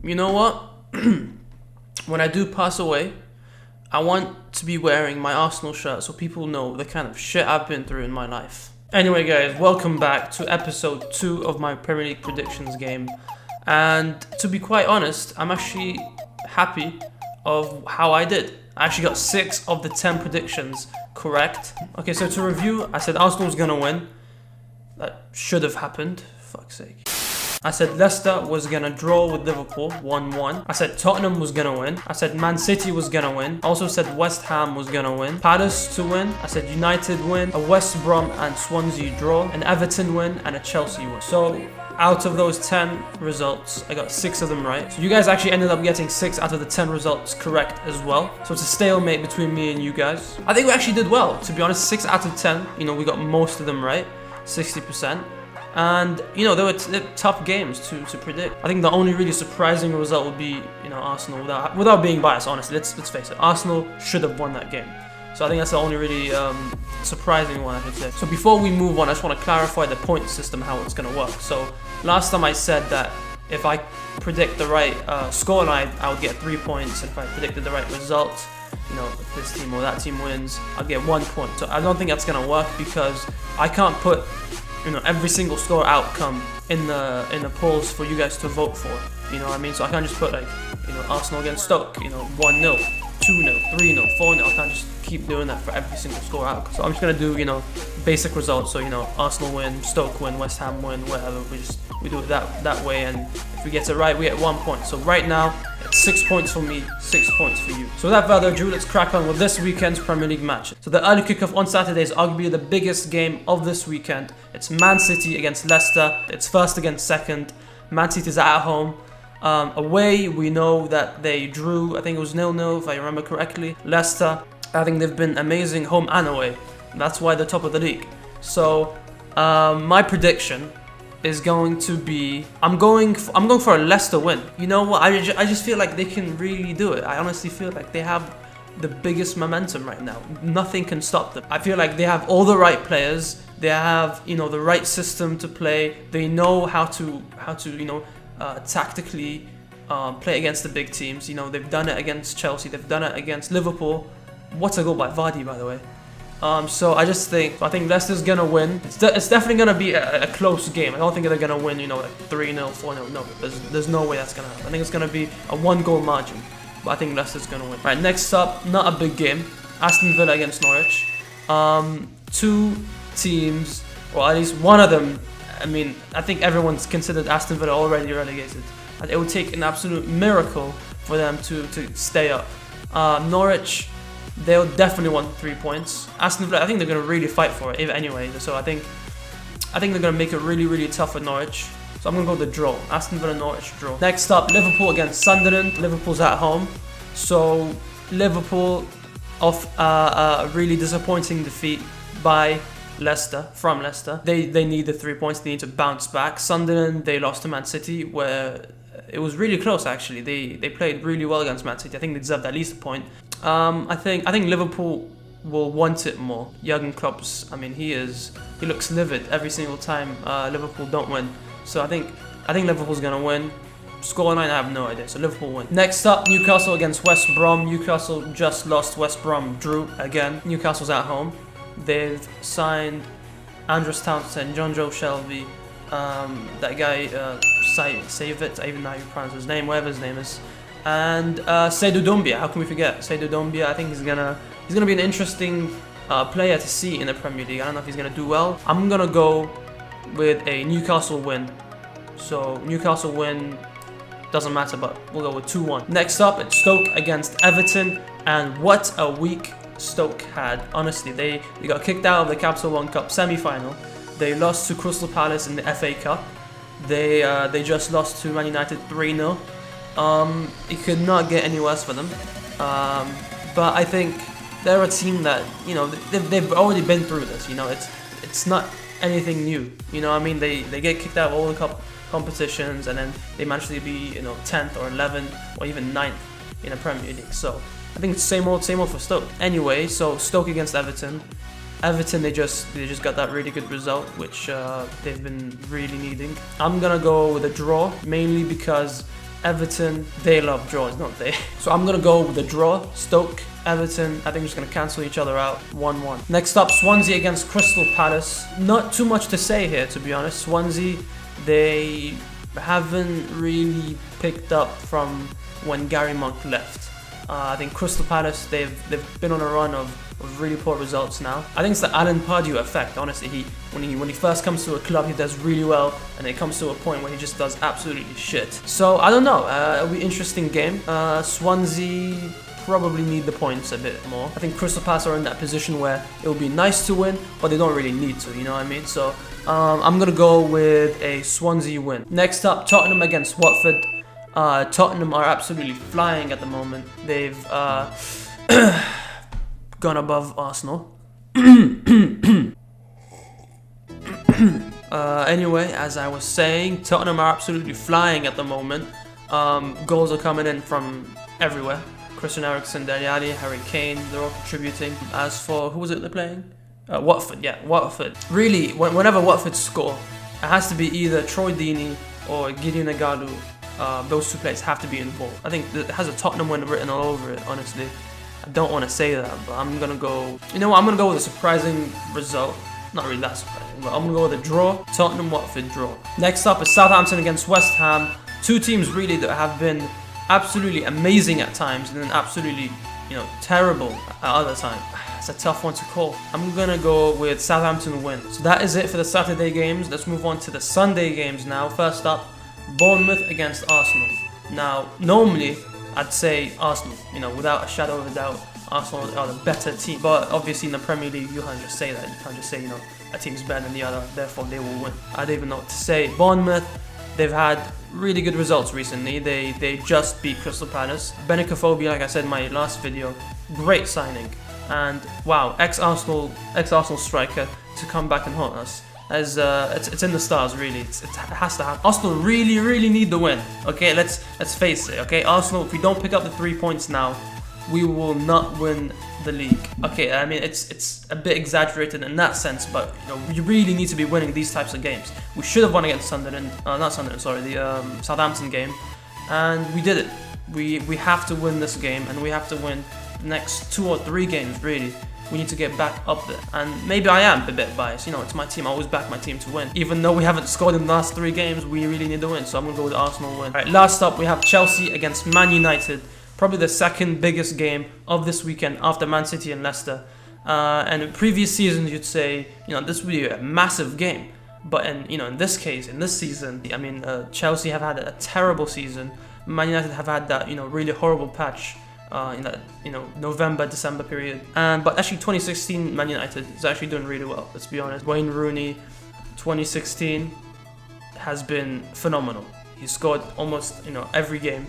You know what? When I do pass away, I want to be wearing my Arsenal shirt so people know the kind of shit I've been through in my life. Anyway guys, welcome back to episode 2 of my Premier League predictions game. And to be quite honest, I'm actually happy of how I did. I actually got 6 of the 10 predictions correct. Okay, so to review, I said Arsenal was gonna win. That should have happened, fuck's sake. I said Leicester was gonna draw with Liverpool, 1-1. I said Tottenham was gonna win. I said Man City was gonna win. I also said West Ham was gonna win. Palace to win. I said United win. A West Brom and Swansea draw. An Everton win and a Chelsea win. So out of those 10 results, I got 6 of them right. So you guys actually ended up getting 6 out of the 10 results correct as well. So it's a stalemate between me and you guys. I think we actually did well, to be honest. 6 out of 10, you know, we got most of them right, 60%. And, you know, they were tough games to predict. I think the only really surprising result would be, you know, Arsenal, without being biased, honestly. Let's face it. Arsenal should have won that game. So I think that's the only really surprising one, I should say. So before we move on, I just want to clarify the point system, how it's going to work. So last time I said that if I predict the right scoreline, I would get 3 points. And if I predicted the right result, you know, if this team or that team wins, I'll get 1 point. So I don't think that's going to work because I can't put, you know, every single score outcome in the polls for you guys to vote for. You know what I mean? So I can't just put like, you know, Arsenal against Stoke, you know, 1-0, 2-0, 3-0, 4-0. I can't just keep doing that for every single score outcome. So I'm just gonna do, you know, basic results. So, you know, Arsenal win, Stoke win, West Ham win, whatever. We do it that way, and if we get it right, we get 1 point. So right now, it's 6 points for me, 6 points for you. So without further ado, let's crack on with this weekend's Premier League match. So the early kickoff on Saturday is arguably the biggest game of this weekend. It's Man City against Leicester. It's first against second. Man City's at home. Away, we know that they drew, I think it was 0-0 if I remember correctly. Leicester, I think they've been amazing home and away. That's why they're top of the league. So my prediction is going to be, I'm going for a Leicester win. You know what? I just feel like they can really do it. I honestly feel like they have the biggest momentum right now. Nothing can stop them. I feel like they have all the right players. They have, you know, the right system to play. They know how to you know, tactically play against the big teams. You know, they've done it against Chelsea. They've done it against Liverpool. What a goal by Vardy, by the way. So I think Leicester's gonna win. It's definitely gonna be a close game. I don't think they're gonna win, you know, like 3-0, 4-0. No, there's no way that's gonna happen. I think it's gonna be a 1-goal margin. But I think Leicester's gonna win. Right, next up, not a big game. Aston Villa against Norwich. 2 teams, or at least one of them. I mean, I think everyone's considered Aston Villa already relegated. And it would take an absolute miracle for them to stay up. Norwich, they'll definitely want 3 points. Aston Villa, I think they're going to really fight for it anyway. So I think they're going to make it really, really tough for Norwich. So I'm going to go with the draw. Aston Villa, Norwich, draw. Next up, Liverpool against Sunderland. Liverpool's at home. So Liverpool off a really disappointing defeat by Leicester, from Leicester. They need the 3 points. They need to bounce back. Sunderland, they lost to Man City, where it was really close actually. They played really well against Man City. I think they deserved at least a point. I think Liverpool will want it more. Jurgen Klopp's, I mean, he looks livid every single time Liverpool don't win. So I think Liverpool's gonna win. Scoreline, I have no idea. So Liverpool win. Next up, Newcastle against West Brom. Newcastle just lost. West Brom drew again. Newcastle's at home. They've signed Andros Townsend, John Joe Shelby, that guy, save it, I even know how you pronounce his name, whatever his name is, and Seydou Doumbia. How can we forget Seydou Doumbia? I think he's gonna be an interesting player to see in the Premier League. I don't know if he's gonna do well. I'm gonna go with a Newcastle win. So Newcastle win, doesn't matter, but we'll go with 2-1. Next up, it's Stoke against Everton, and what a week Stoke had. Honestly, they got kicked out of the Capital One Cup semi-final. They lost to Crystal Palace in the FA Cup. They just lost to Man United 3-0. It could not get any worse for them. But I think they're a team that, you know, they've already been through this. You know, it's not anything new. You know what I mean? They get kicked out of all the cup competitions, and then they manage to be, you know, 10th or 11th or even 9th in a Premier League. So I think it's same old for Stoke. Anyway, so Stoke against Everton. Everton, they just got that really good result, which they've been really needing. I'm gonna go with a draw, mainly because Everton, they love draws, don't they? So I'm going to go with a draw. Stoke, Everton, I think we're just going to cancel each other out. 1-1. Next up, Swansea against Crystal Palace. Not too much to say here, to be honest. Swansea, they haven't really picked up from when Gary Monk left. I think Crystal Palace, they've been on a run of really poor results now. I think it's the Alan Pardew effect. Honestly, when he first comes to a club, he does really well, and it comes to a point where he just does absolutely shit. So I don't know. It'll be an interesting game. Swansea probably need the points a bit more. I think Crystal Palace are in that position where it will be nice to win, but they don't really need to. You know what I mean? So I'm gonna go with a Swansea win. Next up, Tottenham against Watford. Tottenham are absolutely flying at the moment. They've gone above Arsenal. Anyway, as I was saying, Tottenham are absolutely flying at the moment. Goals are coming in from everywhere. Christian Eriksen, Dele Alli, Harry Kane, they're all contributing. As for, who was it they're playing? Watford, yeah, Watford. Really, whenever Watford score, it has to be either Troy Deeney or Gideon Agalu. Those two players have to be involved. I think it has a Tottenham win written all over it, honestly. I don't want to say that, but I'm going to go... You know what, I'm going to go with a surprising result. Not really that surprising, but I'm going to go with a draw. Tottenham-Watford draw. Next up is Southampton against West Ham. Two teams really that have been absolutely amazing at times and then absolutely, terrible at other times. It's a tough one to call. I'm going to go with Southampton win. So that is it for the Saturday games. Let's move on to the Sunday games now. First up, Bournemouth against Arsenal. Now, normally, I'd say Arsenal, without a shadow of a doubt, Arsenal are the better team. But obviously in the Premier League, you can't just say that. You can't just say, a team's better than the other, therefore they will win. I don't even know what to say. Bournemouth, they've had really good results recently. They just beat Crystal Palace. Benicophobia, like I said in my last video, great signing. And wow, ex-Arsenal striker to come back and haunt us. As it's in the stars, really. It has to happen. Arsenal really need the win. Okay, let's face it. Okay, Arsenal, if we don't pick up the 3 points now, we will not win the league. Okay, I mean it's a bit exaggerated in that sense, but we really need to be winning these types of games. We should have won against Sunderland, the Southampton game, and we did it. We have to win this game, and we have to win the next 2 or 3 games. Really, we need to get back up there. And maybe I am a bit biased. It's my team. I always back my team to win. Even though we haven't scored in the last 3 games, we really need to win. So I'm gonna go with Arsenal win. All right, last up we have Chelsea against Man United. Probably the second biggest game of this weekend after Man City and Leicester. And in previous seasons, you'd say, this would be a massive game. But in this case, in this season, I mean, Chelsea have had a terrible season. Man United have had that, really horrible patch in that, November, December period. But actually, 2016 Man United is actually doing really well. Let's be honest. Wayne Rooney, 2016, has been phenomenal. He scored almost, every game.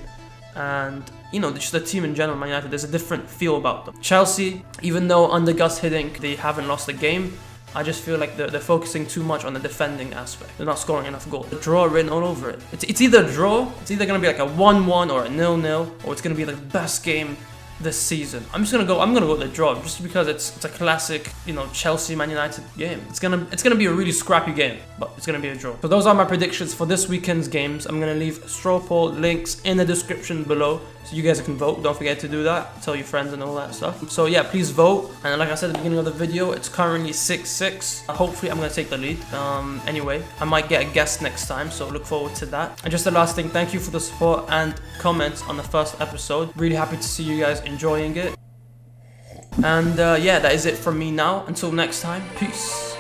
And just the team in general, Man United, there's a different feel about them. Chelsea, even though under Gus Hiddink they haven't lost a game, I just feel like they're focusing too much on the defending aspect. They're not scoring enough goals. The draw written all over it. It's either a draw, it's either gonna be like a 1-1 or a 0-0, or it's gonna be the best game this season. I'm gonna go with the draw just because it's a classic, Chelsea Man United game. It's gonna be a really scrappy game, but it's gonna be a draw. So those are my predictions for this weekend's games. I'm gonna leave straw poll links in the description below so you guys can vote. Don't forget to do that. Tell your friends and all that stuff. So yeah, please vote. And like I said at the beginning of the video, it's currently 6-6. Hopefully I'm gonna take the lead. Anyway, I might get a guest next time, so look forward to that. And just the last thing, thank you for the support and comments on the first episode. Really happy to see you guys enjoying it. And yeah, that is it from me now. Until next time, peace.